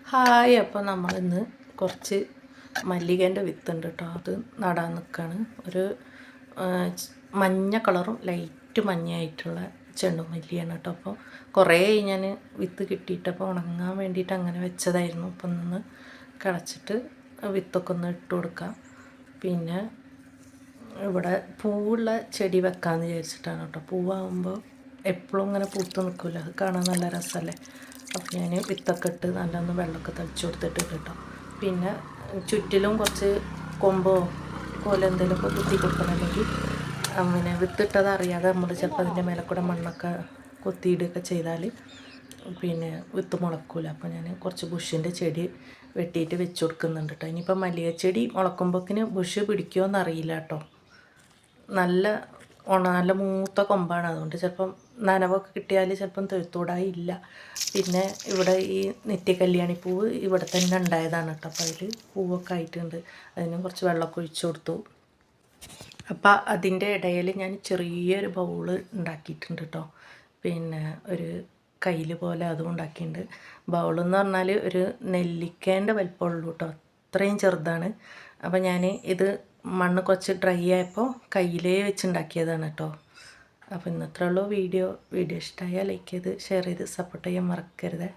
Hi. അപ്പോൾ നമ്മളിന്ന് കുറച്ച് മല്ലികേൻ്റെ വിത്തുണ്ട് കേട്ടോ, അത് നടാൻ നിൽക്കുകയാണ്. ഒരു മഞ്ഞ കളറും ലൈറ്റ് മഞ്ഞയായിട്ടുള്ള ചെണ്ടുമല്ലിയാണ് കേട്ടോ. അപ്പോൾ കുറേ ഞാൻ വിത്ത് കിട്ടിയിട്ടപ്പോൾ ഉണങ്ങാൻ വേണ്ടിയിട്ട് അങ്ങനെ വെച്ചതായിരുന്നു. അപ്പം ഒന്ന് കിളച്ചിട്ട് വിത്തൊക്കെ ഒന്ന് ഇട്ട് കൊടുക്കാം. പിന്നെ ഇവിടെ പൂവുള്ള ചെടി വെക്കാമെന്ന് വിചാരിച്ചിട്ടാണ് കേട്ടോ. പൂവാകുമ്പോൾ എപ്പോഴും ഇങ്ങനെ പൂത്ത് നിൽക്കില്ല, അത് കാണാൻ നല്ല രസമല്ലേ. അപ്പോൾ ഞാൻ വിത്തൊക്കെ ഇട്ട് നല്ലൊന്ന് വെള്ളമൊക്കെ തളിച്ച് കൊടുത്തിട്ട് കേട്ടോ. പിന്നെ ചുറ്റിലും കുറച്ച് കൊമ്പോ പോലെ എന്തെങ്കിലുമൊക്കെ കുത്തി കൊടുക്കണമെങ്കിൽ അങ്ങനെ വിത്തിട്ടത് അറിയാതെ നമ്മൾ ചിലപ്പോൾ അതിൻ്റെ മേലെ കൂടെ മണ്ണൊക്കെ കൊത്തിയിടുകയൊക്കെ ചെയ്താൽ പിന്നെ വിത്ത് മുളക്കൂല. അപ്പോൾ ഞാൻ കുറച്ച് ബുഷിൻ്റെ ചെടി വെട്ടിയിട്ട് വെച്ച് കൊടുക്കുന്നുണ്ട് കേട്ടോ. ഇനിയിപ്പോൾ മല്ലിക ചെടി മുളക്കുമ്പോഴേക്കിന് ബുഷ് പിടിക്കുമോ എന്നറിയില്ല കേട്ടോ. നല്ല മൂത്ത കൊമ്പാണ്, അതുകൊണ്ട് ചിലപ്പം നനവൊക്കെ കിട്ടിയാൽ ചിലപ്പം തെഴുത്തൂടായില്ല. പിന്നെ ഇവിടെ ഈ നിത്യകല്യാണിപ്പൂവ് ഇവിടെ തന്നെ ഉണ്ടായതാണ് കേട്ടോ. അപ്പോൾ അതിൽ പൂവൊക്കെ ആയിട്ടുണ്ട്. അതിന് കുറച്ച് വെള്ളമൊക്കെ ഒഴിച്ചു കൊടുത്തു. അപ്പോൾ അതിൻ്റെ ഇടയിൽ ഞാൻ ചെറിയൊരു ബൗള് ഉണ്ടാക്കിയിട്ടുണ്ട് കേട്ടോ. പിന്നെ ഒരു കയ്യിൽ പോലെ അതും ഉണ്ടാക്കിയിട്ടുണ്ട്. ബൗളെന്ന് പറഞ്ഞാൽ ഒരു നെല്ലിക്കേൻ്റെ വലിപ്പമുള്ളൂ കേട്ടോ, അത്രയും ചെറുതാണ്. അപ്പോൾ ഞാൻ ഇത് മണ്ണ് കുറച്ച് ഡ്രൈ ആയപ്പോൾ കയ്യിലേ വെച്ചുണ്ടാക്കിയതാണ് കേട്ടോ. അപ്പോൾ ഇന്നത്രേ ഉള്ളൂ വീഡിയോ ഇഷ്ടമായാൽ ലൈക്ക് ചെയ്ത് ഷെയർ ചെയ്ത് സപ്പോർട്ട് ചെയ്യാൻ മറക്കരുത്.